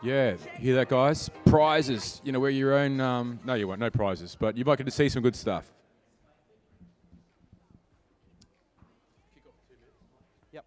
Yeah, hear that, guys? Prizes. You know, wear your own... no, you won't. No prizes. But you might get to see some good stuff. Yep.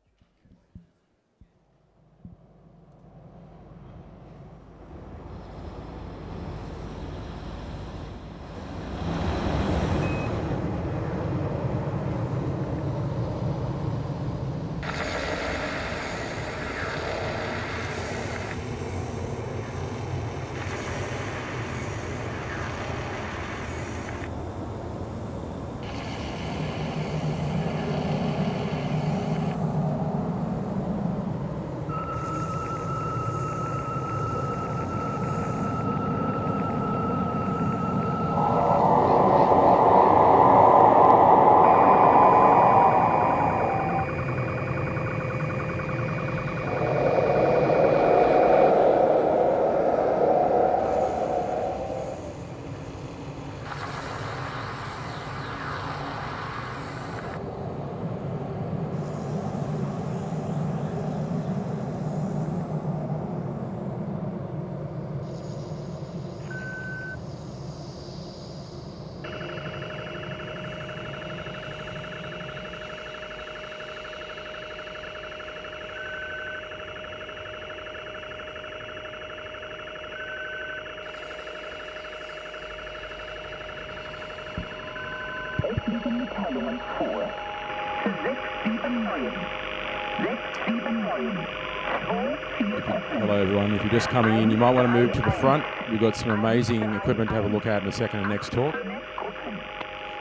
Hello, everyone. If you're just coming in, you might want to move to the front. We've got some amazing equipment to have a look at in a second in the next talk.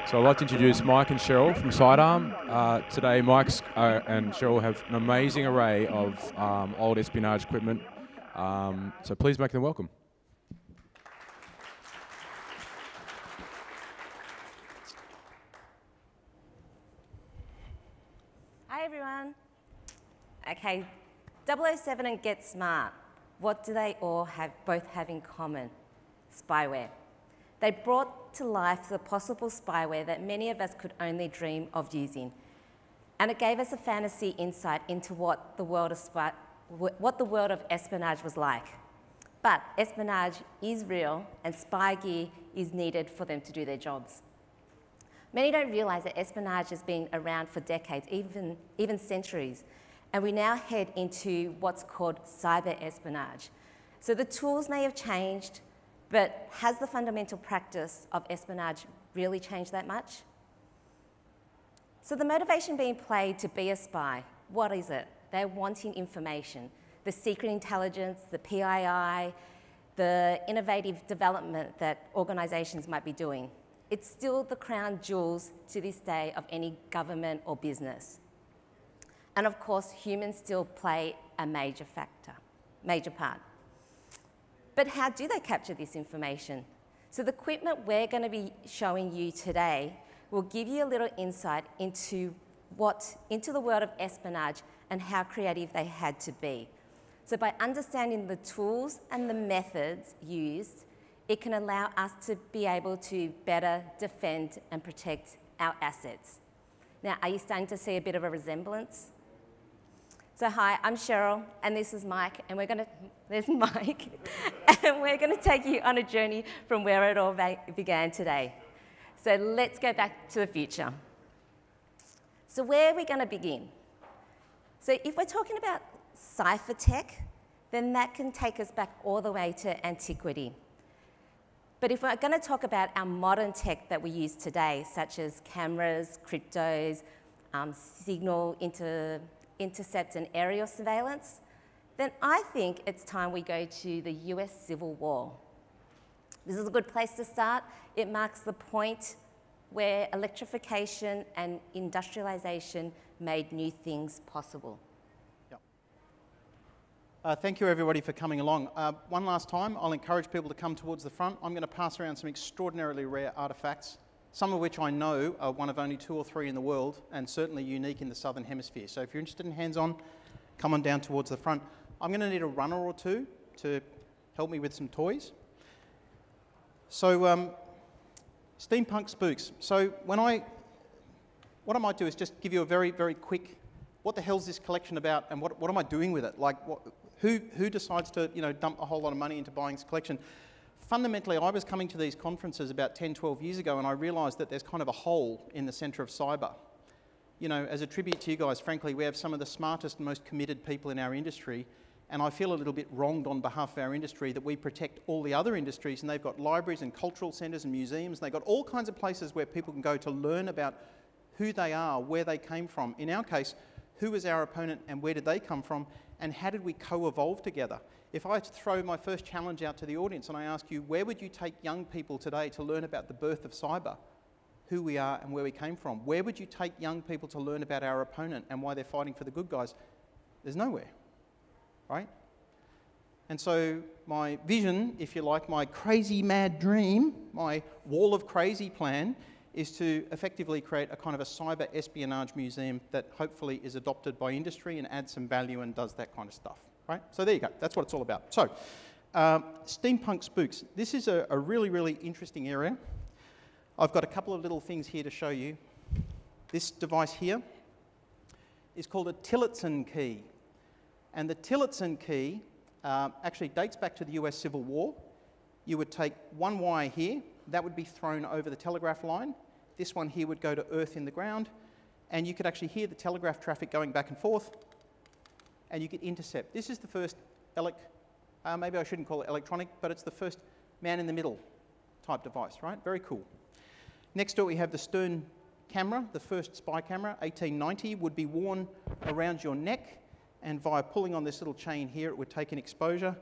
So I'd like to introduce Mike and Cheryl from Sidearm. Today, Mike and Cheryl have an amazing array of old espionage equipment. So please make them welcome. Hi, everyone. Okay, 007 and Get Smart. What do they all both have in common? Spyware. They brought to life the possible spyware that many of us could only dream of using. And it gave us a fantasy insight into what the world of espionage was like. But espionage is real, and spy gear is needed for them to do their jobs. Many don't realise that espionage has been around for decades, even centuries, and we now head into what's called cyber espionage. So the tools may have changed, but has the fundamental practice of espionage really changed that much? So the motivation being played to be a spy, what is it? They're wanting information. The secret intelligence, the PII, the innovative development that organisations might be doing. It's still the crown jewels to this day of any government or business. And of course, humans still play a major part. But how do they capture this information? So the equipment we're going to be showing you today will give you a little insight into the world of espionage and how creative they had to be. So by understanding the tools and the methods used, it can allow us to be able to better defend and protect our assets. Now, are you starting to see a bit of a resemblance? So hi, I'm Cheryl, and this is Mike, and there's Mike, and we're gonna take you on a journey from where it all began today. So let's go back to the future. So where are we gonna begin? So if we're talking about cipher tech, then that can take us back all the way to antiquity. But if we're going to talk about our modern tech that we use today, such as cameras, cryptos, signal intercept and aerial surveillance, then I think it's time we go to the US Civil War. This is a good place to start. It marks the point where electrification and industrialization made new things possible. Thank you, everybody, for coming along. One last time, I'll encourage people to come towards the front. I'm going to pass around some extraordinarily rare artefacts, some of which I know are one of only 2 or 3 in the world, and certainly unique in the Southern Hemisphere. So if you're interested in hands-on, come on down towards the front. I'm going to need a runner or two to help me with some toys. So, steampunk spooks. So what I might do is just give you a very, very quick, what the hell's this collection about, and what am I doing with it? Like, Who decides to, dump a whole lot of money into buying this collection? Fundamentally, I was coming to these conferences about 10, 12 years ago, and I realised that there's kind of a hole in the centre of cyber. As a tribute to you guys, frankly, we have some of the smartest and most committed people in our industry, and I feel a little bit wronged on behalf of our industry that we protect all the other industries, and they've got libraries and cultural centres and museums, and they've got all kinds of places where people can go to learn about who they are, where they came from. In our case, who was our opponent and where did they come from, and how did we co-evolve together? If I throw my first challenge out to the audience and I ask you, where would you take young people today to learn about the birth of cyber, who we are and where we came from? Where would you take young people to learn about our opponent and why they're fighting for the good guys? There's nowhere, right? And so my vision, if you like, my crazy mad dream, my wall of crazy plan, is to effectively create a kind of a cyber espionage museum that hopefully is adopted by industry and adds some value and does that kind of stuff, right? So there you go, that's what it's all about. So, steampunk spooks. This is a really, really interesting area. I've got a couple of little things here to show you. This device here is called a Tillotson key. And the Tillotson key actually dates back to the US Civil War. You would take one wire here, that would be thrown over the telegraph line. This one here would go to earth in the ground, and you could actually hear the telegraph traffic going back and forth, and you could intercept. This is the first, maybe I shouldn't call it electronic, but it's the first man-in-the-middle type device, right? Very cool. Next to it we have the stern camera, the first spy camera, 1890, would be worn around your neck, and via pulling on this little chain here, it would take an exposure.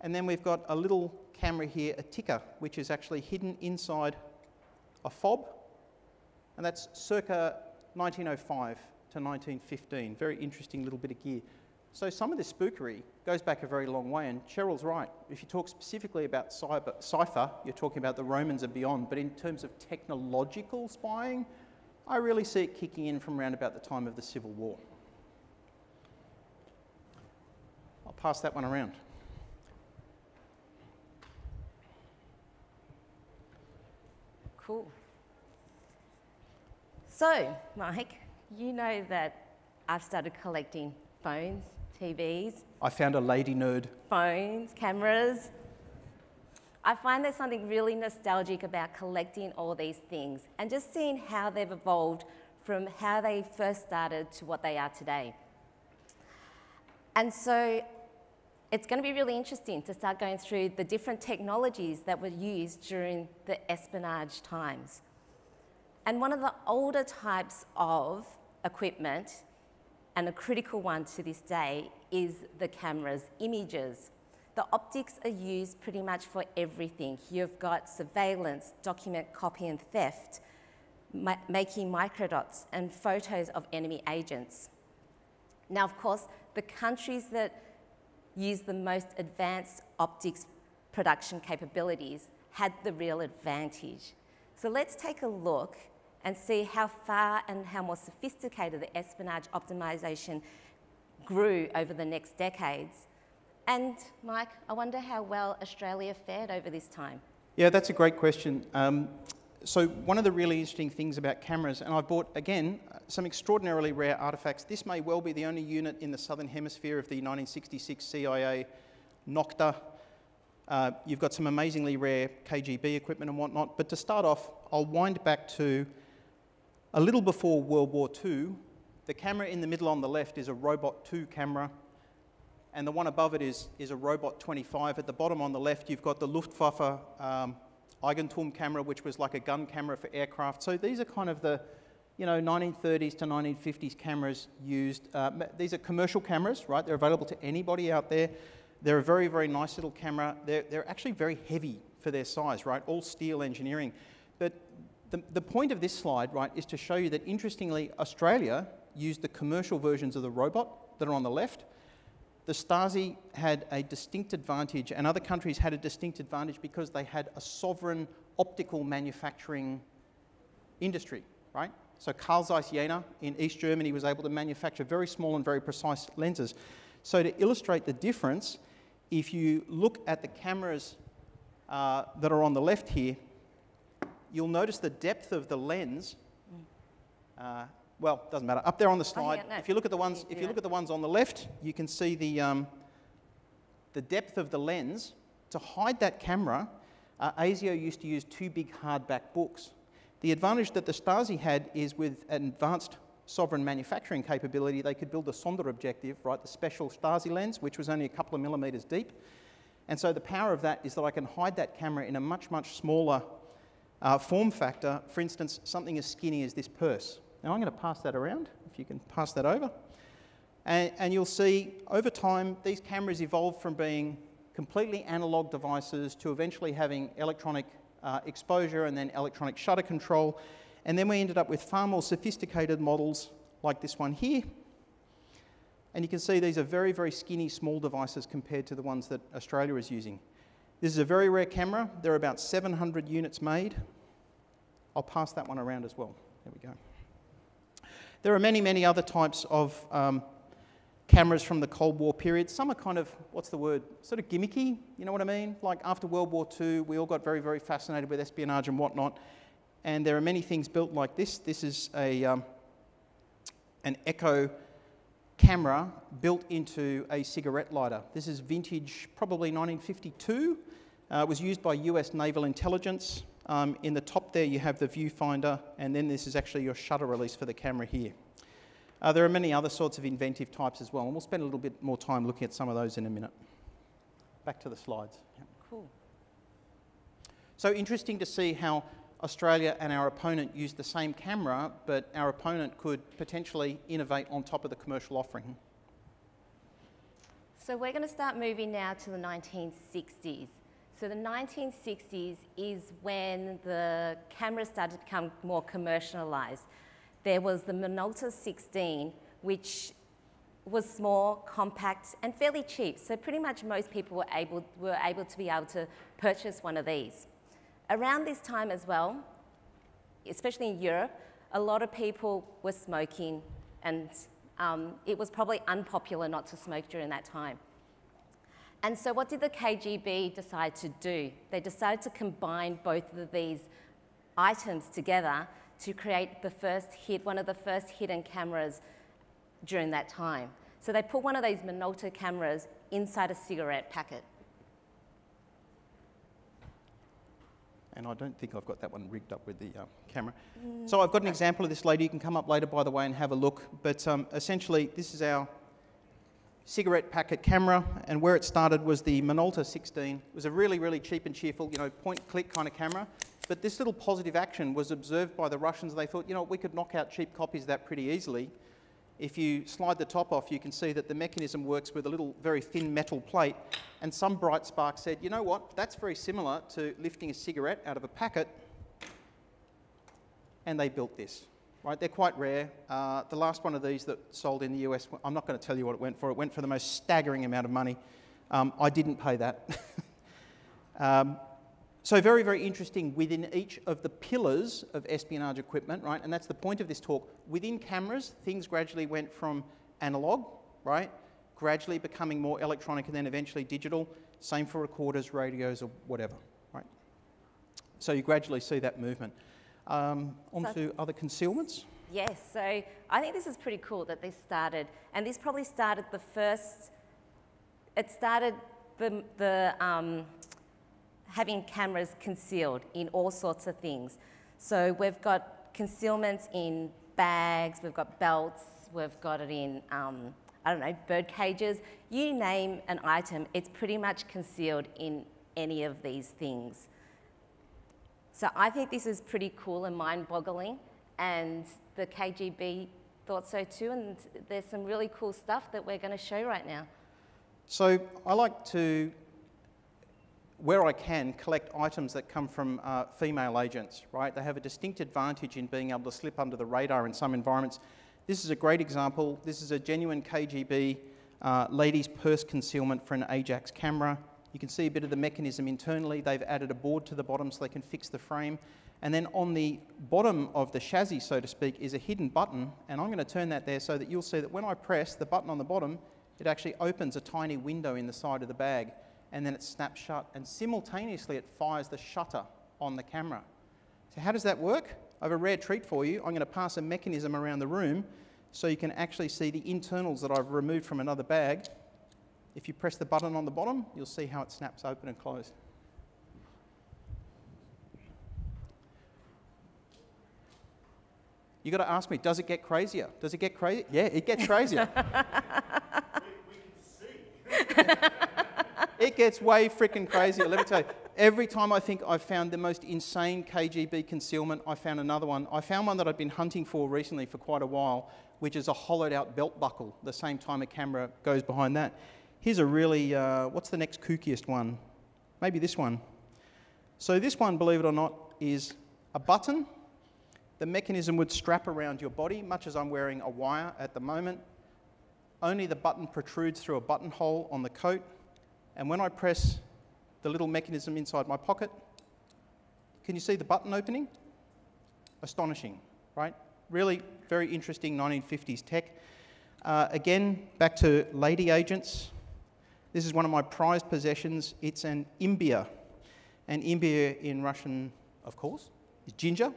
And then we've got a little camera here, a ticker, which is actually hidden inside a fob. And that's circa 1905 to 1915. Very interesting little bit of gear. So some of this spookery goes back a very long way, and Cheryl's right. If you talk specifically about cipher, you're talking about the Romans and beyond, but in terms of technological spying, I really see it kicking in from around about the time of the Civil War. I'll pass that one around. Cool. So, Mike, you know that I've started collecting phones, TVs. I found a lady nerd. Phones, cameras. I find there's something really nostalgic about collecting all these things and just seeing how they've evolved from how they first started to what they are today. And so it's going to be really interesting to start going through the different technologies that were used during the espionage times. And one of the older types of equipment, and a critical one to this day, is the camera's images. The optics are used pretty much for everything. You've got surveillance, document copy and theft, making microdots and photos of enemy agents. Now, of course, the countries that use the most advanced optics production capabilities had the real advantage. So let's take a look and see how far and how more sophisticated the espionage optimization grew over the next decades. And Mike, I wonder how well Australia fared over this time. Yeah, that's a great question. So one of the really interesting things about cameras, and I bought, again, some extraordinarily rare artifacts. This may well be the only unit in the southern hemisphere of the 1966 CIA Nocta. You've got some amazingly rare KGB equipment and whatnot. But to start off, I'll wind back to a little before World War II. The camera in the middle on the left is a Robot 2 camera, and the one above it is a Robot 25. At the bottom on the left, you've got the Luftwaffe Eigentum camera, which was like a gun camera for aircraft. So these are kind of the 1930s to 1950s cameras used. These are commercial cameras, right? They're available to anybody out there. They're a very, very nice little camera. They're actually very heavy for their size, right? All steel engineering. But the point of this slide, right, is to show you that, interestingly, Australia used the commercial versions of the Robot that are on the left. The Stasi had a distinct advantage, and other countries had a distinct advantage because they had a sovereign optical manufacturing industry, right? So Carl Zeiss Jena in East Germany was able to manufacture very small and very precise lenses. So to illustrate the difference, if you look at the cameras that are on the left here, you'll notice the depth of the lens. Well, doesn't matter. Up there on the slide, if you look at the ones, on the left, you can see the the depth of the lens, to hide that camera, ASIO used to use 2 big hardback books. The advantage that the Stasi had is with an advanced sovereign manufacturing capability, they could build a Sonder objective, right, the special Stasi lens, which was only a couple of millimetres deep. And so the power of that is that I can hide that camera in a much, much smaller form factor. For instance, something as skinny as this purse. Now I'm going to pass that around, if you can pass that over. And you'll see over time these cameras evolved from being completely analog devices to eventually having electronic exposure and then electronic shutter control. And then we ended up with far more sophisticated models like this one here. And you can see these are very, very skinny, small devices compared to the ones that Australia is using. This is a very rare camera. There are about 700 units made. I'll pass that one around as well. There we go. There are many, many other types of cameras from the Cold War period. Some are kind of, what's the word, sort of gimmicky, you know what I mean? Like after World War II, we all got very, very fascinated with espionage and whatnot. And there are many things built like this. This is an Echo camera built into a cigarette lighter. This is vintage, probably 1952. It was used by US Naval Intelligence. In the top there you have the viewfinder, and then this is actually your shutter release for the camera here. There are many other sorts of inventive types as well, and we'll spend a little bit more time looking at some of those in a minute. Back to the slides. Yep. Cool. So interesting to see how Australia and our opponent used the same camera, but our opponent could potentially innovate on top of the commercial offering. So we're going to start moving now to the 1960s. So the 1960s is when the cameras started to become more commercialized. There was the Minolta 16, which was small, compact, and fairly cheap. So pretty much most people were able to purchase one of these. Around this time as well, especially in Europe, a lot of people were smoking, and it was probably unpopular not to smoke during that time. And so what did the KGB decide to do? They decided to combine both of these items together to create the first hit, one of the first hidden cameras during that time. So they put one of these Minolta cameras inside a cigarette packet. And I don't think I've got that one rigged up with the camera. So I've got an example of this lady. You can come up later, by the way, and have a look. But essentially, this is our cigarette packet camera, and where it started was the Minolta 16. It was a really, really cheap and cheerful, you know, point-click kind of camera. But this little positive action was observed by the Russians. They thought, you know, we could knock out cheap copies of that pretty easily. If you slide the top off, you can see that the mechanism works with a little very thin metal plate. And some bright spark said, you know what, that's very similar to lifting a cigarette out of a packet. And they built this, right? They're quite rare. The last one of these that sold in the US, I'm not going to tell you what it went for. It went for the most staggering amount of money. I didn't pay that. So very, very interesting within each of the pillars of espionage equipment, right? And that's the point of this talk. Within cameras, things gradually went from analog, right? Gradually becoming more electronic and then eventually digital. Same for recorders, radios, or whatever, right? So you gradually see that movement. On to other concealments. Yes, so I think this is pretty cool that this started, and this probably started the first, it started having cameras concealed in all sorts of things. So we've got concealments in bags, we've got belts, we've got it in, I don't know, bird cages. You name an item, it's pretty much concealed in any of these things. So I think this is pretty cool and mind-boggling, and the KGB thought so too, and there's some really cool stuff that we're going to show right now. So I like to, where I can, collect items that come from female agents, right? They have a distinct advantage in being able to slip under the radar in some environments. This is a great example. This is a genuine KGB ladies' purse concealment for an Ajax camera. You can see a bit of the mechanism internally. They've added a board to the bottom so they can fix the frame. And then on the bottom of the chassis, so to speak, is a hidden button. And I'm going to turn that there so that you'll see that when I press the button on the bottom, it actually opens a tiny window in the side of the bag. And then it snaps shut. And simultaneously, it fires the shutter on the camera. So how does that work? I have a rare treat for you. I'm going to pass a mechanism around the room so you can actually see the internals that I've removed from another bag. If you press the button on the bottom, you'll see how it snaps open and closed. You got to ask me, does it get crazier? Does it get crazier? Yeah, it gets crazier. We can see. It gets way freaking crazier. Let me tell you, every time I think I've found the most insane KGB concealment, I found another one. I found one that I've been hunting for recently for quite a while, which is a hollowed out belt buckle, the same time a camera goes behind that. Here's a really, what's the next kookiest one? Maybe this one. So this one, believe it or not, is a button. The mechanism would strap around your body, much as I'm wearing a wire at the moment. Only the button protrudes through a buttonhole on the coat. And when I press the little mechanism inside my pocket, can you see the button opening? Astonishing, right? Really very interesting 1950s tech. Again, back to lady agents. This is one of my prized possessions. It's an imbir. And imbir in Russian, of course, is ginger.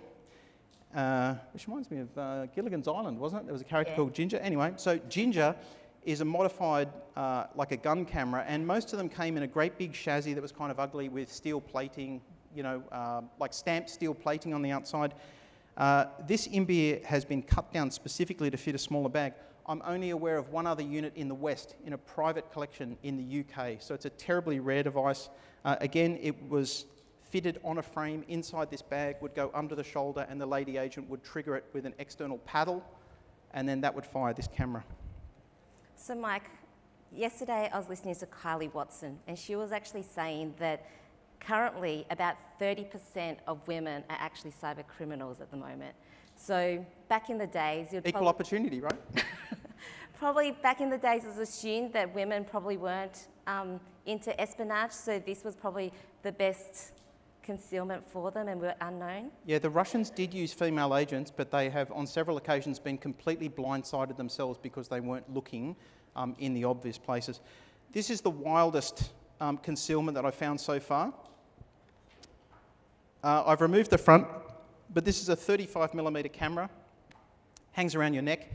Which reminds me of Gilligan's Island, wasn't it? There was a character called Ginger. Anyway, so ginger is a modified, like a gun camera, and most of them came in a great big chassis that was kind of ugly with steel plating, you know, like stamped steel plating on the outside. This imbir has been cut down specifically to fit a smaller bag. I'm only aware of one other unit in the West, in a private collection in the UK, so it's a terribly rare device. Again, it was fitted on a frame inside this bag, would go under the shoulder, and the lady agent would trigger it with an external paddle, and then that would fire this camera. So Mike, yesterday I was listening to Kylie Watson, and she was actually saying that currently about 30% of women are actually cyber criminals at the moment. So back in the days, you'd equal opportunity, right? Probably back in the days it was assumed that women probably weren't into espionage, so this was probably the best concealment for them and were unknown. Yeah, the Russians did use female agents, but they have on several occasions been completely blindsided themselves because they weren't looking in the obvious places. This is the wildest concealment that I've found so far. I've removed the front, but this is a 35mm camera, hangs around your neck.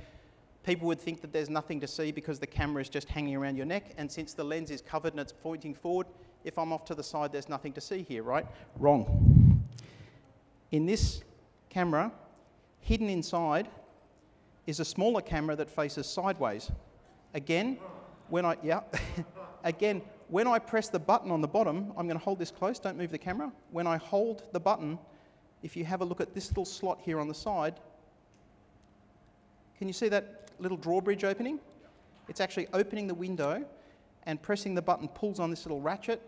People would think that there's nothing to see because the camera is just hanging around your neck, and since the lens is covered and it's pointing forward, if I'm off to the side, there's nothing to see here, right? Wrong. In this camera, hidden inside is a smaller camera that faces sideways. Again, when I press the button on the bottom, I'm going to hold this close, don't move the camera. When I hold the button, if you have a look at this little slot here on the side, can you see that little drawbridge opening? It's actually opening the window, and pressing the button pulls on this little ratchet,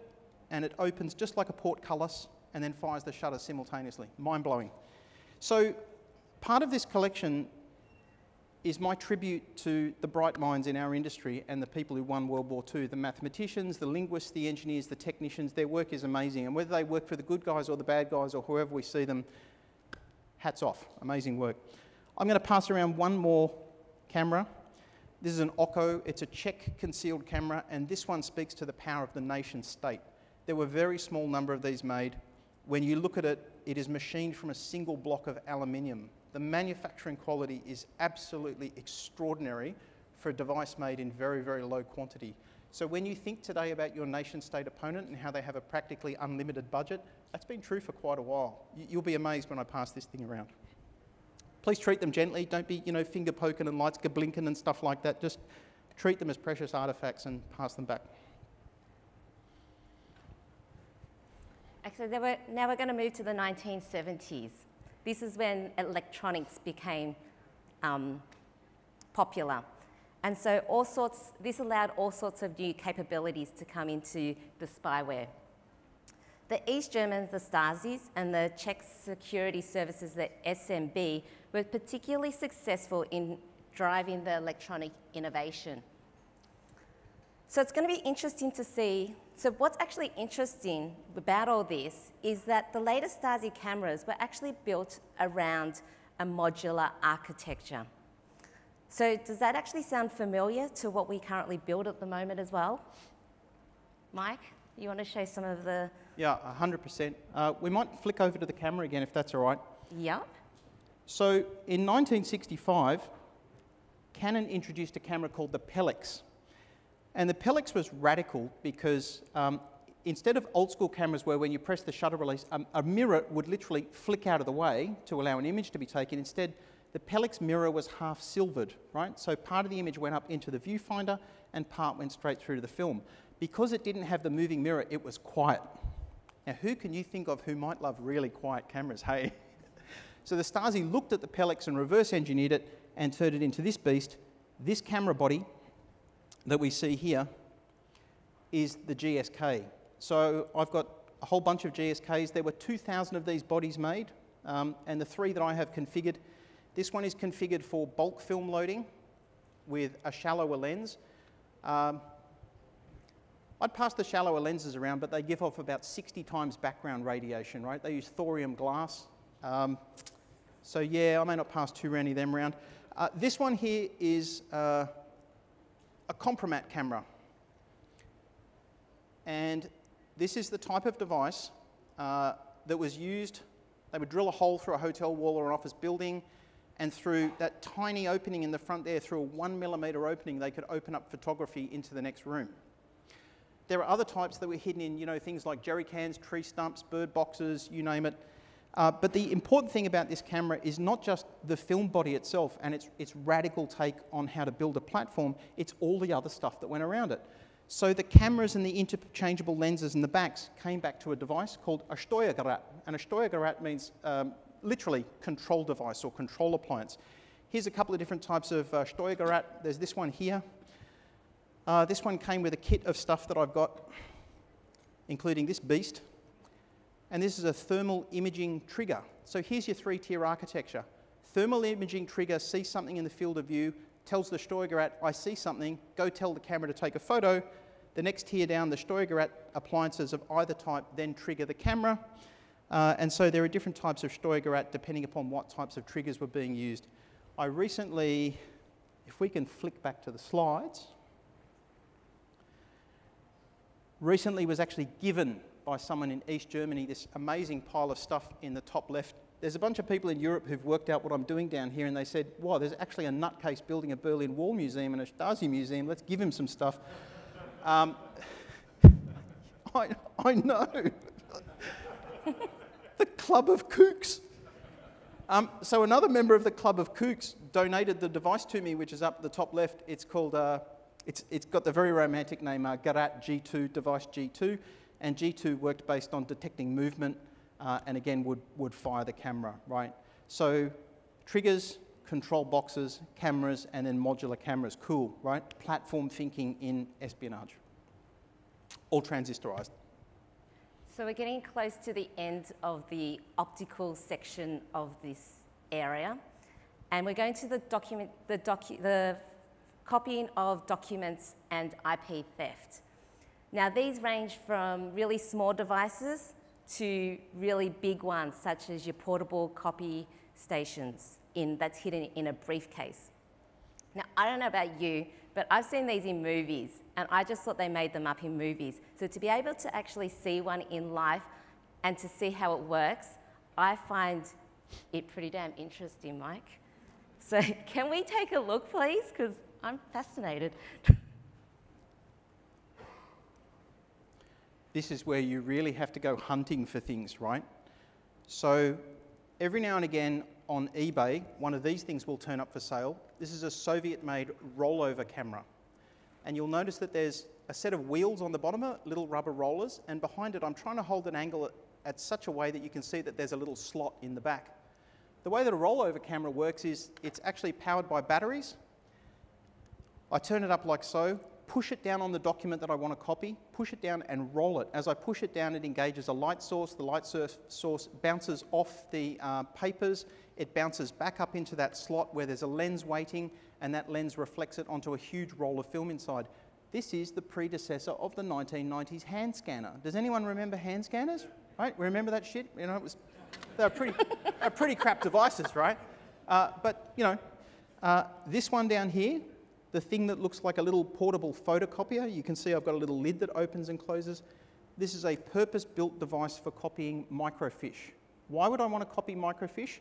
and it opens just like a portcullis and then fires the shutter simultaneously. Mind-blowing. So part of this collection is my tribute to the bright minds in our industry and the people who won World War II, the mathematicians, the linguists, the engineers, the technicians. Their work is amazing, and whether they work for the good guys or the bad guys or whoever we see them, hats off. Amazing work. I'm going to pass around one more camera. This is an Occo. It's a Czech concealed camera, and this one speaks to the power of the nation state. There were a very small number of these made. When you look at it, it is machined from a single block of aluminium. The manufacturing quality is absolutely extraordinary for a device made in very, very low quantity. So when you think today about your nation state opponent and how they have a practically unlimited budget, that's been true for quite a while. You'll be amazed when I pass this thing around. Please treat them gently. Don't be, finger poking and lights blinking and stuff like that. Just treat them as precious artifacts and pass them back. Actually, now we're going to move to the 1970s. This is when electronics became popular. And so this allowed all sorts of new capabilities to come into the spyware. The East Germans, the Stasis, and the Czech security services, the SMB, were particularly successful in driving the electronic innovation. So it's going to be interesting to see. So what's actually interesting about all this is that the latest Stasi cameras were actually built around a modular architecture. So does that actually sound familiar to what we currently build at the moment as well? Mike, you want to show some of the... Yeah, 100%. We might flick over to the camera again if that's all right. Yep. So in 1965, Canon introduced a camera called the Pellex. And the Pelix was radical because instead of old school cameras where when you press the shutter release, a mirror would literally flick out of the way to allow an image to be taken. Instead, the Pelix mirror was half silvered, right? So part of the image went up into the viewfinder and part went straight through to the film. Because it didn't have the moving mirror, it was quiet. Now, who can you think of who might love really quiet cameras, hey? So the Stasi looked at the Pelix and reverse engineered it and turned it into this beast. This camera body that we see here is the GSK. So I've got a whole bunch of GSKs. There were 2,000 of these bodies made, and the 3 that I have configured, this one is configured for bulk film loading with a shallower lens. I'd pass the shallower lenses around, but they give off about 60 times background radiation, right? They use thorium glass. So yeah, I may not pass too many of them around. This one here is a compromat camera. And this is the type of device that was used. They would drill a hole through a hotel wall or an office building, and through that tiny opening in the front there, through a 1 millimeter opening, they could open up photography into the next room. There are other types that were hidden in, you know, things like jerry cans, tree stumps, bird boxes, you name it. But the important thing about this camera is not just the film body itself and its radical take on how to build a platform, it's all the other stuff that went around it. So the cameras and the interchangeable lenses in the backs came back to a device called a Steuergerät. And a Steuergerät means literally control device or control appliance. Here's a couple of different types of Steuergerät. There's this one here. This one came with a kit of stuff that I've got, including this beast. And this is a thermal imaging trigger. So here's your 3-tier architecture. Thermal imaging trigger sees something in the field of view, tells the Steuergerät, I see something, go tell the camera to take a photo. The next tier down, the Steuergerät appliances of either type then trigger the camera. And so there are different types of Steuergerät depending upon what types of triggers were being used. I recently, if we can flick back to the slides, recently was actually given by someone in East Germany this amazing pile of stuff in the top left. There's a bunch of people in Europe who've worked out what I'm doing down here, and they said, wow, there's actually a nutcase building a Berlin Wall museum and a Stasi museum, let's give him some stuff. I know. The Club of Kooks. So another member of the Club of Kooks donated the device to me, which is up the top left. It's called, it's got the very romantic name Gerät G2, device G2. And G2 worked based on detecting movement and again would fire the camera, right? So triggers, control boxes, cameras, and then modular cameras. Cool, right? Platform thinking in espionage. All transistorized. So we're getting close to the end of the optical section of this area. And we're going to the copying of documents and IP theft. Now, these range from really small devices to really big ones, such as your portable copy stations that's hidden in a briefcase. Now, I don't know about you, but I've seen these in movies, and I just thought they made them up in movies. So to be able to actually see one in life and to see how it works, I find it pretty damn interesting, Mike. So can we take a look, please? Because I'm fascinated. This is where you really have to go hunting for things, right? So every now and again on eBay, one of these things will turn up for sale. This is a Soviet-made rollover camera. And you'll notice that there's a set of wheels on the bottom, little rubber rollers, and behind it I'm trying to hold an angle at such a way that you can see that there's a little slot in the back. The way that a rollover camera works is it's actually powered by batteries. I turn it up like so, push it down on the document that I want to copy, push it down and roll it. As I push it down, it engages a light source. The light source bounces off the papers. It bounces back up into that slot where there's a lens waiting, and that lens reflects it onto a huge roll of film inside. This is the predecessor of the 1990s hand scanner. Does anyone remember hand scanners? Right? Remember that shit? You know, they were pretty crap devices, right? But, you know, this one down here, the thing that looks like a little portable photocopier, you can see I've got a little lid that opens and closes. This is a purpose-built device for copying microfiche. Why would I want to copy microfiche?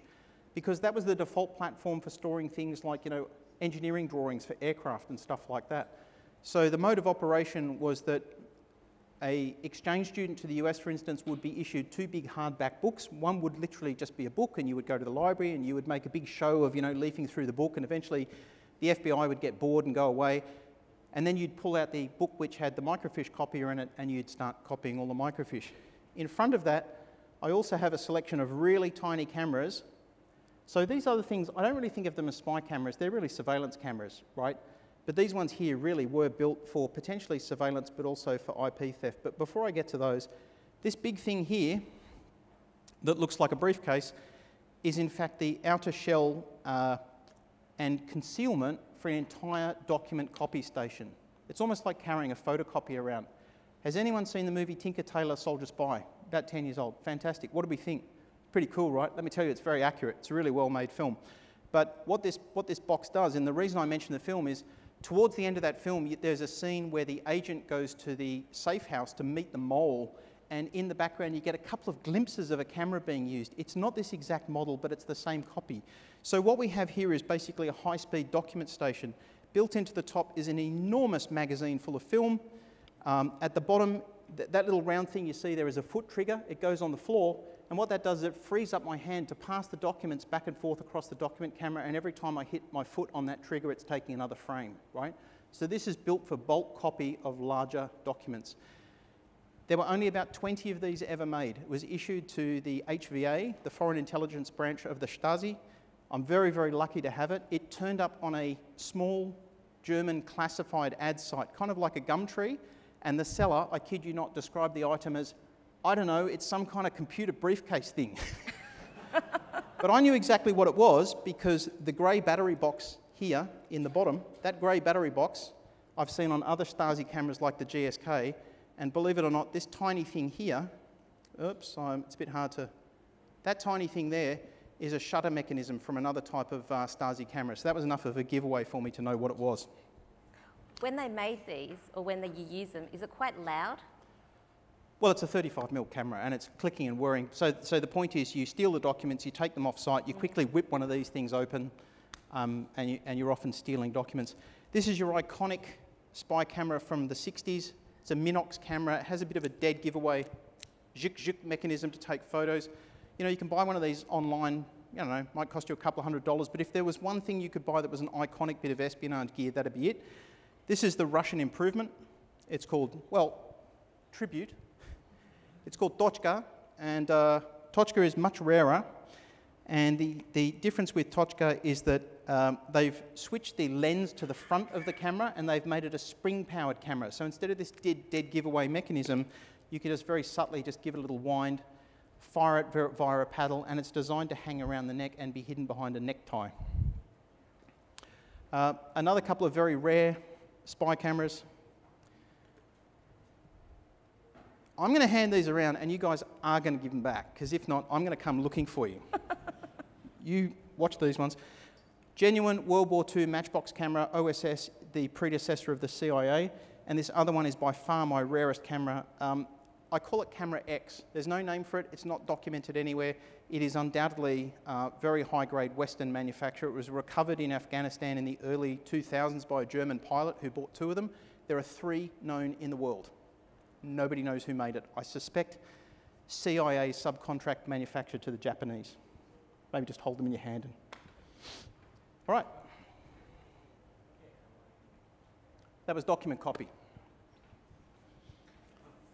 Because that was the default platform for storing things like, you know, engineering drawings for aircraft and stuff like that. So the mode of operation was that an exchange student to the US, for instance, would be issued 2 big hardback books. One would literally just be a book, and you would go to the library and you would make a big show of, leafing through the book, and eventually the FBI would get bored and go away. And then you'd pull out the book which had the microfiche copier in it, and you'd start copying all the microfiche. In front of that, I also have a selection of really tiny cameras. So these other things, I don't really think of them as spy cameras. They're really surveillance cameras, right? But these ones here really were built for potentially surveillance, but also for IP theft. But before I get to those, this big thing here that looks like a briefcase is in fact the outer shell and concealment for an entire document copy station. It's almost like carrying a photocopy around. Has anyone seen the movie Tinker Tailor Soldier Spy? About 10 years old. Fantastic. What do we think? Pretty cool, right? Let me tell you, it's very accurate. It's a really well-made film. But what this box does, and the reason I mention the film is, towards the end of that film, there's a scene where the agent goes to the safe house to meet the mole, and in the background you get a couple of glimpses of a camera being used. It's not this exact model, but it's the same copy. So what we have here is basically a high-speed document station. Built into the top is an enormous magazine full of film. At the bottom, that little round thing you see there is a foot trigger. It goes on the floor, and what that does is it frees up my hand to pass the documents back and forth across the document camera, and every time I hit my foot on that trigger, it's taking another frame, right? So this is built for bulk copy of larger documents. There were only about 20 of these ever made. It was issued to the HVA, the Foreign Intelligence Branch of the Stasi. I'm very, very lucky to have it. It turned up on a small German classified ad site, kind of like a gum tree, and the seller, I kid you not, described the item as, I don't know, it's some kind of computer briefcase thing. But I knew exactly what it was because the grey battery box here in the bottom, that grey battery box I've seen on other Stasi cameras like the GSK, and believe it or not, this tiny thing here, it's a bit hard to, that tiny thing there is a shutter mechanism from another type of Stasi camera. So that was enough of a giveaway for me to know what it was. When they made these, or when you use them, is it quite loud? Well, it's a 35mm camera, and it's clicking and whirring. So the point is, you steal the documents, you take them off site, you quickly whip one of these things open, and you're often stealing documents. This is your iconic spy camera from the 60s. It's a Minox camera. It has a bit of a dead giveaway zhik mechanism to take photos. You can buy one of these online. I don't know, might cost you a couple of $100, but if there was one thing you could buy that was an iconic bit of espionage gear, that'd be it. This is the Russian improvement. It's called, well, Tribute. It's called Tochka, and Tochka is much rarer. And the difference with Tochka is that they've switched the lens to the front of the camera, and they've made it a spring-powered camera. So instead of this dead giveaway mechanism, you can just very subtly just give it a little wind, fire it via a paddle, and it's designed to hang around the neck and be hidden behind a necktie. Another couple of very rare spy cameras. I'm going to hand these around, and you guys are going to give them back, because if not, I'm going to come looking for you. You watch these ones. Genuine World War II matchbox camera, OSS, the predecessor of the CIA, and this other one is by far my rarest camera. I call it Camera X. There's no name for it. It's not documented anywhere. It is undoubtedly very high-grade Western manufacture. It was recovered in Afghanistan in the early 2000s by a German pilot who bought 2 of them. There are 3 known in the world. Nobody knows who made it. I suspect CIA subcontract manufacture to the Japanese. Maybe just hold them in your hand. All right. That was document copy.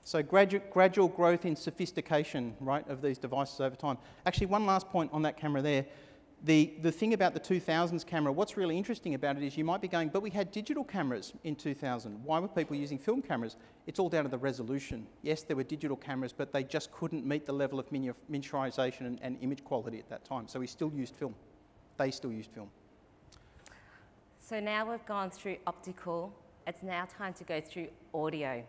So gradual growth in sophistication, right, of these devices over time. Actually, one last point on that camera there. The thing about the 2000s camera, what's really interesting about it is you might be going, but we had digital cameras in 2000. Why were people using film cameras? It's all down to the resolution. Yes, there were digital cameras, but they just couldn't meet the level of miniaturization and image quality at that time. So we still used film. They still used film. So now we've gone through optical. It's now time to go through audio.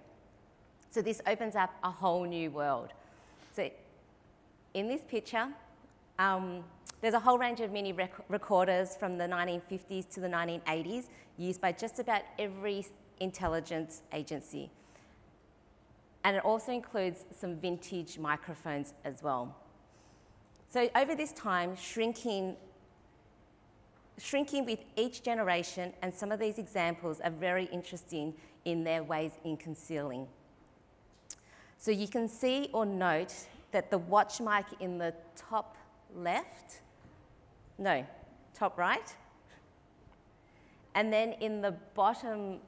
So this opens up a whole new world. So in this picture, there's a whole range of mini recorders from the 1950s to the 1980s used by just about every intelligence agency. And it also includes some vintage microphones as well. So over this time, shrinking shrinking with each generation, and some of these examples are very interesting in their ways in concealing. So you can see or note that the watch mic in the top left, no, top right, and then in the bottom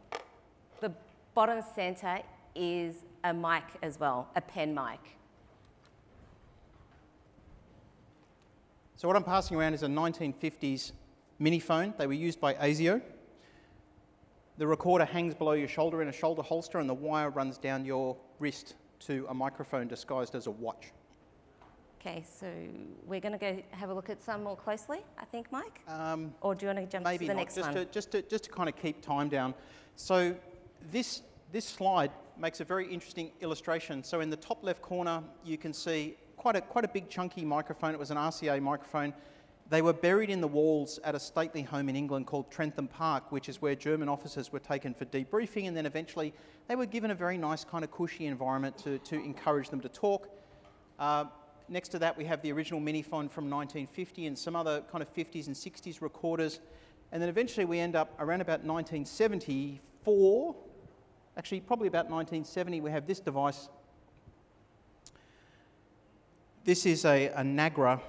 center is a mic as well, a pen mic. So what I'm passing around is a 1950s mini phone. They were used by ASIO. The recorder hangs below your shoulder in a shoulder holster, and the wire runs down your wrist to a microphone disguised as a watch. Okay, so we're going to go have a look at some more closely, I think, Mike? Or do you want to jump to the next one? Just to kind of keep time down. So this slide makes a very interesting illustration. So in the top left corner, you can see quite a big chunky microphone. It was an RCA microphone. They were buried in the walls at a stately home in England called Trentham Park, which is where German officers were taken for debriefing, and then eventually they were given a very nice kind of cushy environment to encourage them to talk. Next to that, we have the original mini-phone from 1950 and some other kind of 50s and 60s recorders. And then eventually we end up around about 1974, actually probably about 1970, we have this device. This is a Nagra,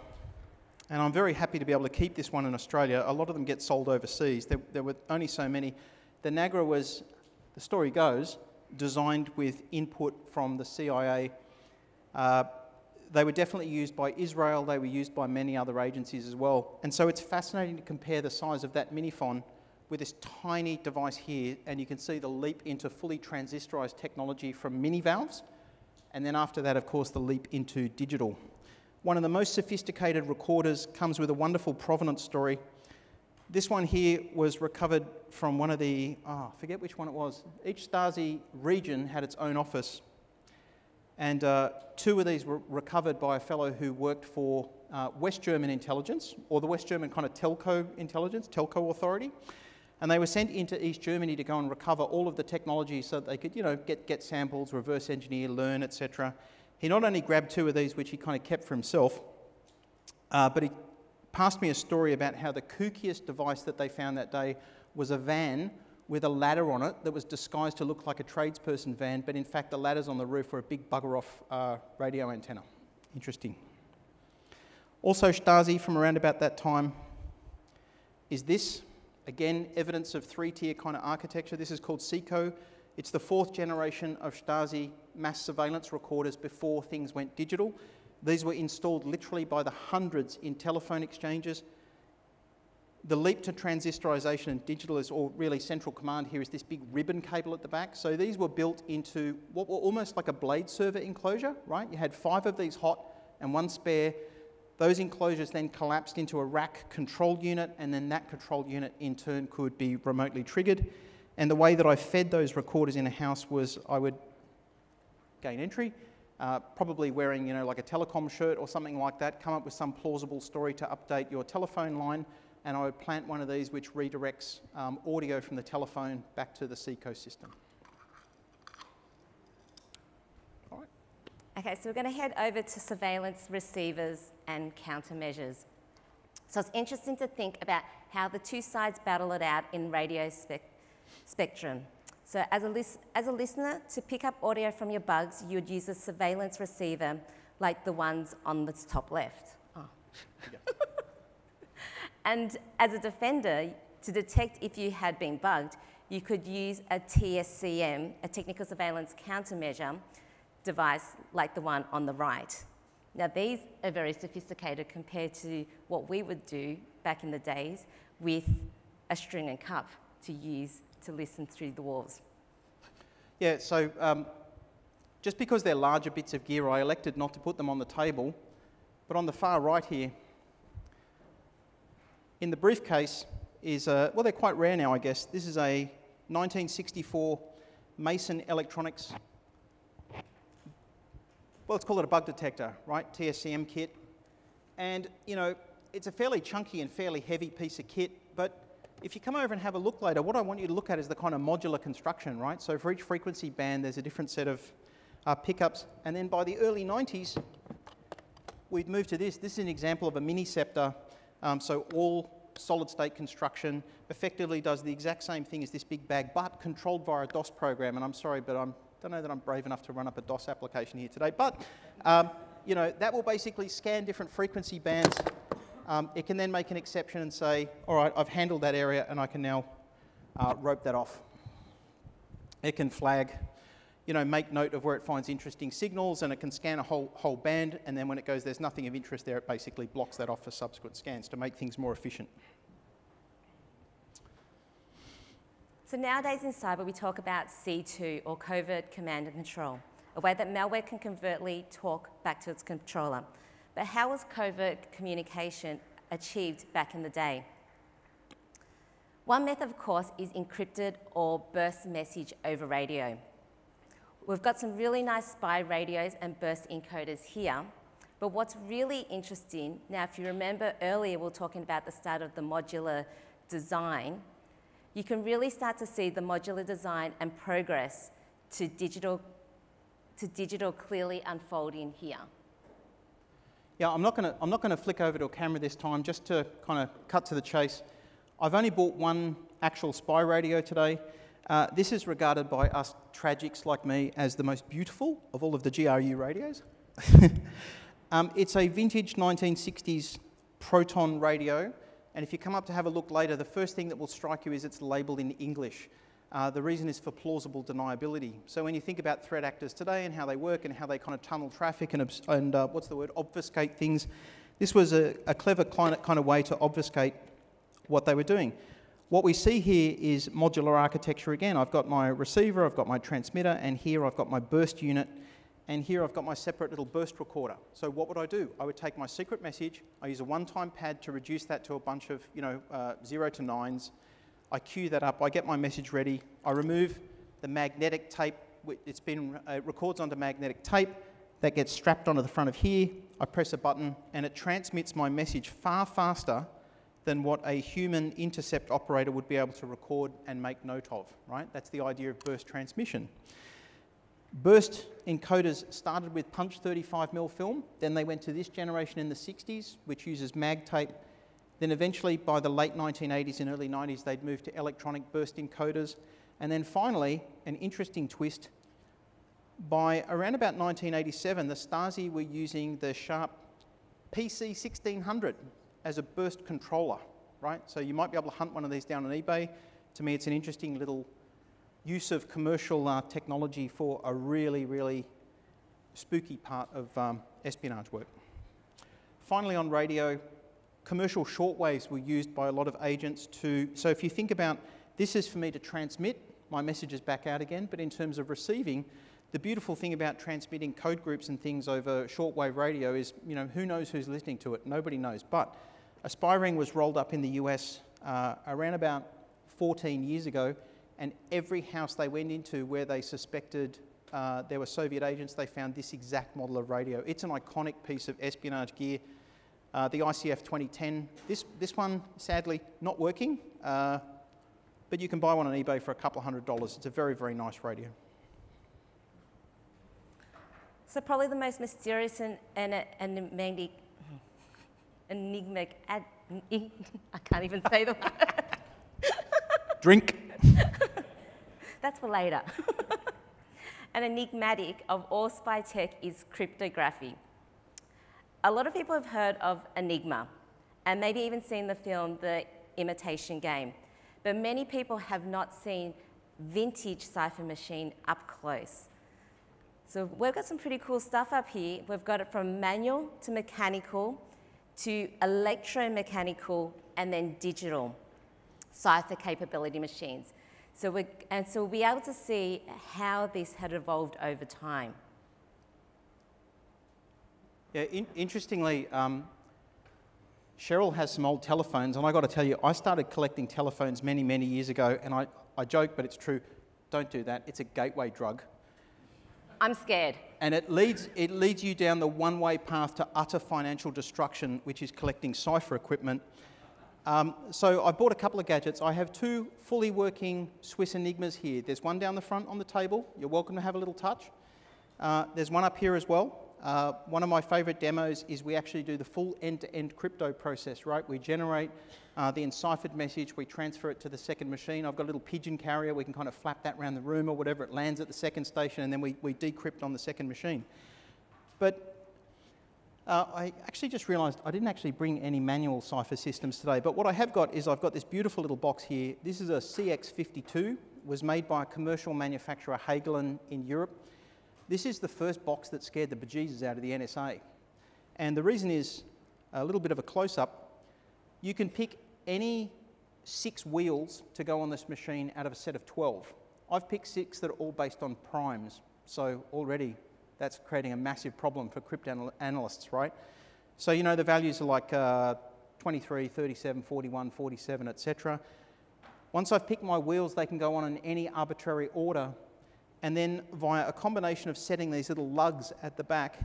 and I'm very happy to be able to keep this one in Australia. A lot of them get sold overseas. There were only so many. The Nagra was, the story goes, designed with input from the CIA. They were definitely used by Israel. They were used by many other agencies as well. And so it's fascinating to compare the size of that mini-phone with this tiny device here, and you can see the leap into fully transistorized technology from mini valves. And then after that, of course, the leap into digital. One of the most sophisticated recorders comes with a wonderful provenance story. This one here was recovered from one of the, I forget which one it was. Each Stasi region had its own office. And 2 of these were recovered by a fellow who worked for West German intelligence, or the West German kind of telco intelligence, telco authority. And they were sent into East Germany to go and recover all of the technology so that they could, you know, get samples, reverse engineer, learn, etc. He not only grabbed 2 of these, which he kind of kept for himself, but he passed me a story about how the kookiest device that they found that day was a van with a ladder on it that was disguised to look like a tradesperson van, but in fact the ladders on the roof were a big bugger-off radio antenna. Interesting. Also Stasi from around about that time is this. Again, evidence of 3-tier kind of architecture. This is called SECO. It's the 4th generation of Stasi mass surveillance recorders before things went digital. These were installed literally by the hundreds in telephone exchanges. The leap to transistorization and digital is, or really central command here, is this big ribbon cable at the back. So these were built into what were almost like a blade server enclosure, right? You had 5 of these hot and 1 spare. Those enclosures then collapsed into a rack control unit, and then that control unit in turn could be remotely triggered. And the way that I fed those recorders in a house was I would gain entry, probably wearing, you know, like a telecom shirt or something like that, come up with some plausible story to update your telephone line, and I would plant one of these which redirects audio from the telephone back to the SECO system. All right. Okay, so we're going to head over to surveillance receivers and countermeasures. So it's interesting to think about how the 2 sides battle it out in radio spectrum. So as a listener, to pick up audio from your bugs, you would use a surveillance receiver like the ones on the top left. Oh. Yeah. And as a defender, to detect if you had been bugged, you could use a TSCM, a technical surveillance countermeasure device like the one on the right. Now these are very sophisticated compared to what we would do back in the days with a string and cup to use to listen through the walls. Yeah, so just because they're larger bits of gear, I elected not to put them on the table, but on the far right here, in the briefcase is, well, they're quite rare now, I guess. This is a 1964 Mason Electronics, well, let's call it a bug detector, right? TSCM kit. And, you know, it's a fairly chunky and fairly heavy piece of kit, but if you come over and have a look later, what I want you to look at is the kind of modular construction, right? So for each frequency band, there's a different set of pickups. And then by the early 90s, we'd moved to this. This is an example of a mini scepter. So all solid state construction, effectively does the exact same thing as this big bag, but controlled via a DOS program. And I'm sorry, but I don't know that I'm brave enough to run up a DOS application here today. But you know, that will basically scan different frequency bands. It can then make an exception and say, all right, I've handled that area and I can now rope that off. It can flag, you know, make note of where it finds interesting signals, and it can scan a whole band, and then when it goes there's nothing of interest there, it basically blocks that off for subsequent scans to make things more efficient. So nowadays in cyber we talk about C2, or covert command and control, a way that malware can covertly talk back to its controller. But how was covert communication achieved back in the day? One method, of course, is encrypted or burst message over radio. We've got some really nice spy radios and burst encoders here, but what's really interesting, now if you remember earlier we were talking about the start of the modular design, you can really start to see the modular design and progress to digital clearly unfolding here. Yeah, I'm not going to flick over to a camera this time, just to kind of cut to the chase. I've only bought one actual spy radio today. This is regarded by us tragics like me as the most beautiful of all of the GRU radios. It's a vintage 1960s Proton radio, and if you come up to have a look later, the first thing that will strike you is it's labelled in English. The reason is for plausible deniability. So when you think about threat actors today and how they work and how they kind of tunnel traffic and what's the word, obfuscate things, this was a clever kind of way to obfuscate what they were doing. What we see here is modular architecture again. I've got my receiver, I've got my transmitter, and here I've got my burst unit, and here I've got my separate little burst recorder. So what would I do? I would take my secret message, I use a one-time pad to reduce that to a bunch of 0 to 9s. I queue that up, I get my message ready, I remove the magnetic tape, it records onto magnetic tape, that gets strapped onto the front of here, I press a button, and it transmits my message far faster than what a human intercept operator would be able to record and make note of, right? That's the idea of burst transmission. Burst encoders started with punch 35mm film, then they went to this generation in the 60s, which uses mag tape. Then eventually, by the late 1980s and early 90s, they'd moved to electronic burst encoders. And then finally, an interesting twist, by around about 1987, the Stasi were using the Sharp PC1600 as a burst controller, right? So you might be able to hunt one of these down on eBay. To me, it's an interesting little use of commercial technology for a really, really spooky part of espionage work. Finally, on radio, commercial shortwaves were used by a lot of agents to, so if you think about, this is for me to transmit my messages back out again, but in terms of receiving, the beautiful thing about transmitting code groups and things over shortwave radio is, you know, who knows who's listening to it? Nobody knows. But a spy ring was rolled up in the US around about 14 years ago, and every house they went into where they suspected there were Soviet agents, they found this exact model of radio. It's an iconic piece of espionage gear. The AusCERT2023. This one, sadly, not working, but you can buy one on eBay for a couple of $100. It's a very, very nice radio. So probably the most mysterious and enigmatic, I can't even say the word. Drink. That's for later. An enigmatic of all spy tech is cryptography. A lot of people have heard of Enigma, and maybe even seen the film The Imitation Game, but many people have not seen vintage cipher machine up close. So we've got some pretty cool stuff up here. We've got it from manual to mechanical to electromechanical and then digital cipher capability machines. So we'll be able to see how this had evolved over time. Yeah, interestingly, Cheryl has some old telephones, and I got to tell you, I started collecting telephones many, many years ago, and I joke, but it's true. Don't do that. It's a gateway drug. I'm scared. And it leads you down the one-way path to utter financial destruction, which is collecting cipher equipment. So I bought a couple of gadgets. I have two fully working Swiss Enigmas here. There's one down the front on the table. You're welcome to have a little touch. There's one up here as well. One of my favorite demos is we actually do the full end-to-end crypto process, right? We generate the enciphered message, we transfer it to the second machine. I've got a little pigeon carrier, we can kind of flap that around the room or whatever, it lands at the second station, and then we decrypt on the second machine. But I actually just realised I didn't actually bring any manual cipher systems today, but what I have got is I've got this beautiful little box here. This is a CX52, was made by a commercial manufacturer, Hagelin, in Europe. This is the first box that scared the bejesus out of the NSA. And the reason is, a little bit of a close-up, you can pick any 6 wheels to go on this machine out of a set of 12. I've picked 6 that are all based on primes, so already that's creating a massive problem for cryptanalysts, right? So you know the values are like 23, 37, 41, 47, etc. Once I've picked my wheels, they can go on in any arbitrary order, and then via a combination of setting these little lugs at the back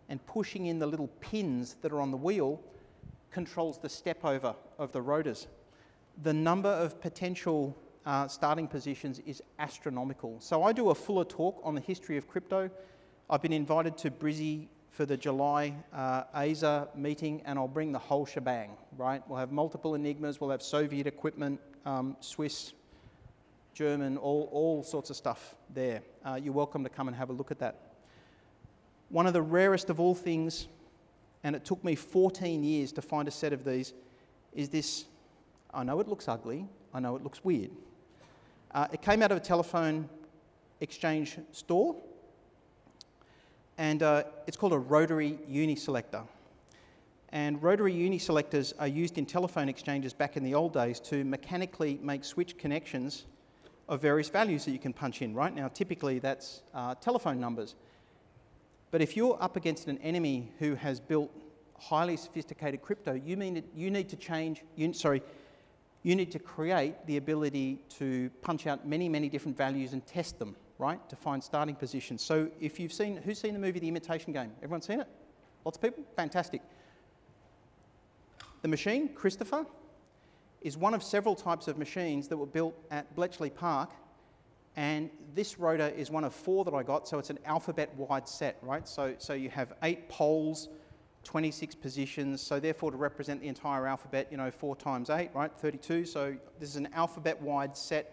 and pushing in the little pins that are on the wheel controls the step over of the rotors. The number of potential starting positions is astronomical. So I do a fuller talk on the history of crypto. I've been invited to Brizzy for the July ASA meeting, and I'll bring the whole shebang, right? We'll have multiple enigmas, we'll have Soviet equipment, Swiss, German, all sorts of stuff there. You're welcome to come and have a look at that. One of the rarest of all things, and it took me 14 years to find a set of these, is this. I know it looks ugly, I know it looks weird. It came out of a telephone exchange store, and it's called a rotary uniselector. And rotary uniselectors are used in telephone exchanges back in the old days to mechanically make switch connections of various values that you can punch in, right? Now, typically that's telephone numbers. But if you're up against an enemy who has built highly sophisticated crypto, you need to create the ability to punch out many, many different values and test them, right, to find starting positions. So if you've seen, who's seen the movie The Imitation Game? Everyone seen it? Lots of people? Fantastic. The machine, Christopher, is one of several types of machines that were built at Bletchley Park, and this rotor is one of 4 that I got, so it's an alphabet-wide set, right? So you have 8 poles, 26 positions, so therefore to represent the entire alphabet, you know, 4 times 8, right, 32, so this is an alphabet-wide set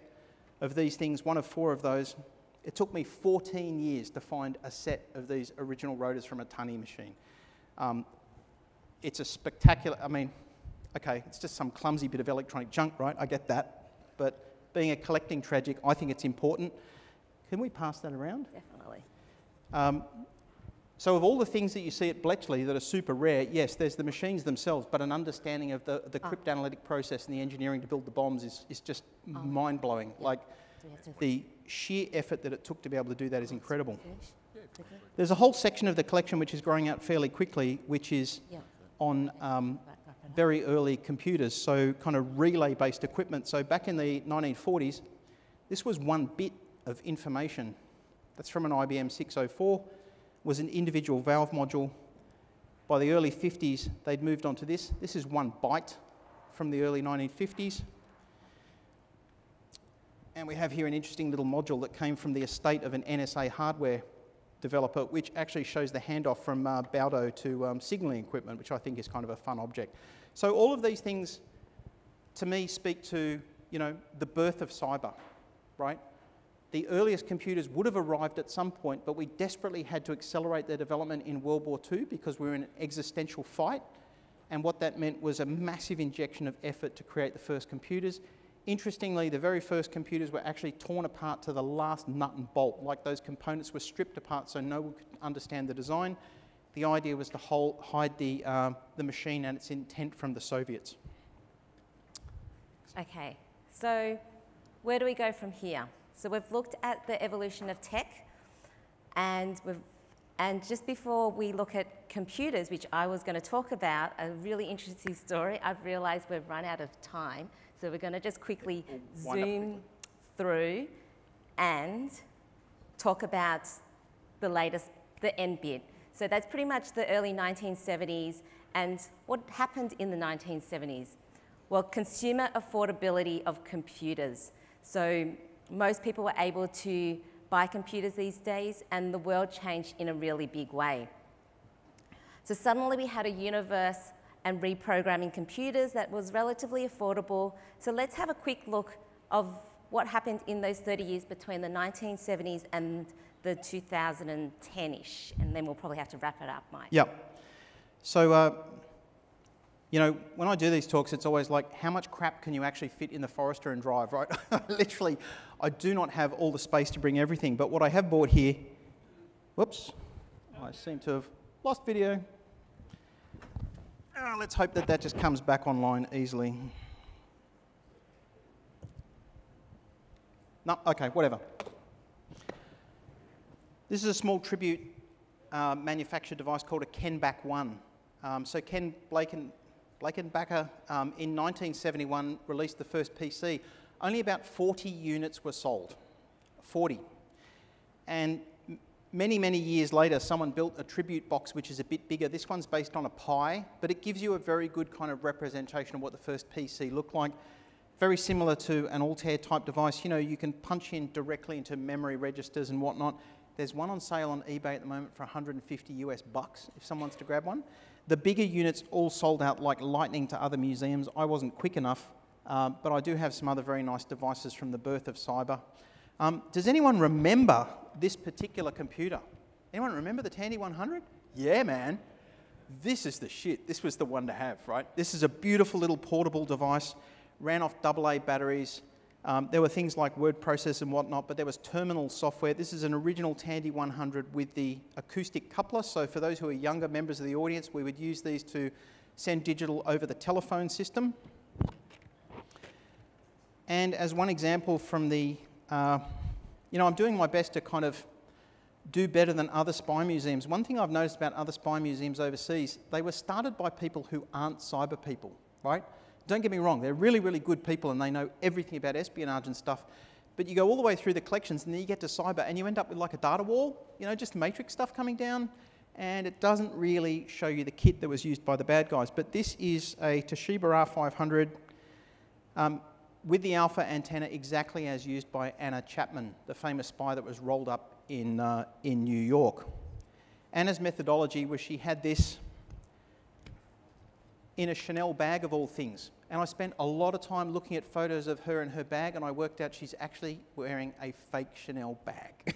of these things, one of 4 of those. It took me 14 years to find a set of these original rotors from a Tunny machine. It's a spectacular, I mean, okay, it's just some clumsy bit of electronic junk, right? I get that. But being a collecting tragic, I think it's important. Can we pass that around? Definitely. So of all the things that you see at Bletchley that are super rare, yes, there's the machines themselves, but an understanding of the cryptanalytic process and the engineering to build the bombs is just mind-blowing. Yep. Like, the sheer effort that it took to be able to do that is incredible. There's a whole section of the collection which is growing out fairly quickly, which is on very early computers, so kind of relay-based equipment. So back in the 1940s, this was 1 bit of information. That's from an IBM 604, was an individual valve module. By the early 50s, they'd moved on to this. This is 1 byte from the early 1950s. And we have here an interesting little module that came from the estate of an NSA hardware developer, which actually shows the handoff from Baudo to signalling equipment, which I think is kind of a fun object. So all of these things, to me, speak to, you know, the birth of cyber, right? The earliest computers would have arrived at some point, but we desperately had to accelerate their development in World War II because we were in an existential fight, and what that meant was a massive injection of effort to create the first computers. Interestingly, the very first computers were actually torn apart to the last nut and bolt, like those components were stripped apart so no one could understand the design. The idea was to hide the machine and its intent from the Soviets. Okay, so where do we go from here? So we've looked at the evolution of tech, and just before we look at computers, which I was going to talk about, a really interesting story, I've realised we've run out of time, so we're going to just quickly zoom through and talk about the latest, the N bit. So that's pretty much the early 1970s, and what happened in the 1970s? Well, consumer affordability of computers. So most people were able to buy computers these days, and the world changed in a really big way. So suddenly we had a universe and reprogramming computers that was relatively affordable. So let's have a quick look of what happened in those 30 years between the 1970s and the 2010-ish, and then we'll probably have to wrap it up, Mike. Yep. So, you know, when I do these talks, it's always like, how much crap can you actually fit in the Forester and drive, right? Literally, I do not have all the space to bring everything, but what I have brought here, whoops, I seem to have lost video. Let's hope that that just comes back online easily. No, okay, whatever. This is a small tribute manufactured device called a Kenback 1. So Ken Blakenbacker in 1971 released the first PC. Only about 40 units were sold, 40. And many, many years later, someone built a tribute box which is a bit bigger. This one's based on a Pi, but it gives you a very good kind of representation of what the first PC looked like. Very similar to an Altair type device. You know, you can punch in directly into memory registers and whatnot. There's one on sale on eBay at the moment for 150 US bucks if someone wants to grab one. The bigger units all sold out like lightning to other museums. I wasn't quick enough, but I do have some other very nice devices from the birth of cyber. Does anyone remember this particular computer? Anyone remember the Tandy 100? Yeah, man. This is the shit. This was the one to have, right? This is a beautiful little portable device. Ran off AA batteries. There were things like word processors and whatnot, but there was terminal software. This is an original Tandy 100 with the acoustic coupler. So for those who are younger members of the audience, we would use these to send digital over the telephone system. And as one example from the, you know, I'm doing my best to kind of do better than other spy museums. One thing I've noticed about other spy museums overseas, they were started by people who aren't cyber people, right? Don't get me wrong, they're really, really good people and they know everything about espionage and stuff. But you go all the way through the collections and then you get to cyber and you end up with like a data wall, you know, just matrix stuff coming down, and it doesn't really show you the kit that was used by the bad guys. But this is a Toshiba R500 with the alpha antenna exactly as used by Anna Chapman, the famous spy that was rolled up in New York. Anna's methodology was she had this in a Chanel bag of all things. And I spent a lot of time looking at photos of her and her bag, and I worked out she's actually wearing a fake Chanel bag.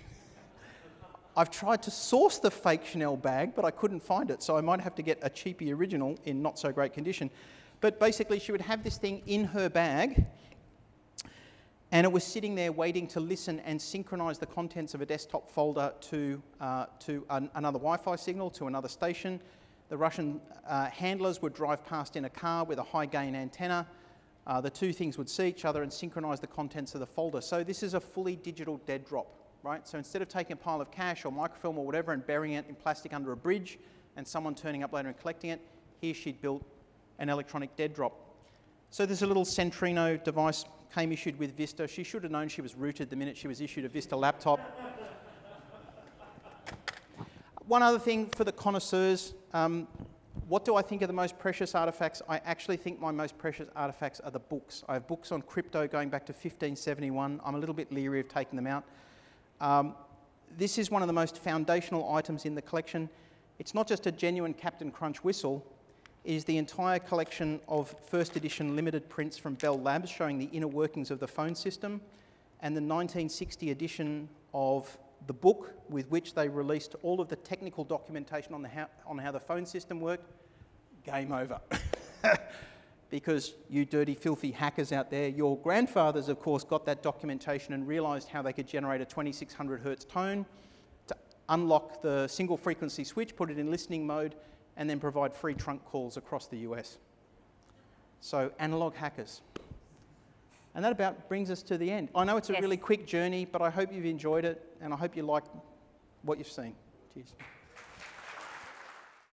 I've tried to source the fake Chanel bag, but I couldn't find it, so I might have to get a cheapy original in not so great condition. But basically, she would have this thing in her bag, and it was sitting there waiting to listen and synchronize the contents of a desktop folder to another Wi-Fi signal, to another station. The Russian handlers would drive past in a car with a high-gain antenna. The two things would see each other and synchronize the contents of the folder. So this is a fully digital dead drop, right? So instead of taking a pile of cash or microfilm or whatever and burying it in plastic under a bridge and someone turning up later and collecting it, here she'd built an electronic dead drop. So there's a little Centrino device, came issued with Vista. She should have known she was rooted the minute she was issued a Vista laptop. One other thing for the connoisseurs, what do I think are the most precious artifacts? I actually think my most precious artifacts are the books. I have books on crypto going back to 1571. I'm a little bit leery of taking them out. This is one of the most foundational items in the collection. It's not just a genuine Captain Crunch whistle. It is the entire collection of first edition limited prints from Bell Labs showing the inner workings of the phone system, and the 1960 edition of the book with which they released all of the technical documentation on how the phone system worked. Game over. Because you dirty, filthy hackers out there, your grandfathers, of course, got that documentation and realised how they could generate a 2600 hertz tone to unlock the single frequency switch, put it in listening mode, and then provide free trunk calls across the US. So, analog hackers. And that about brings us to the end. I know it's a really quick journey, but I hope you've enjoyed it, and I hope you like what you've seen. Cheers.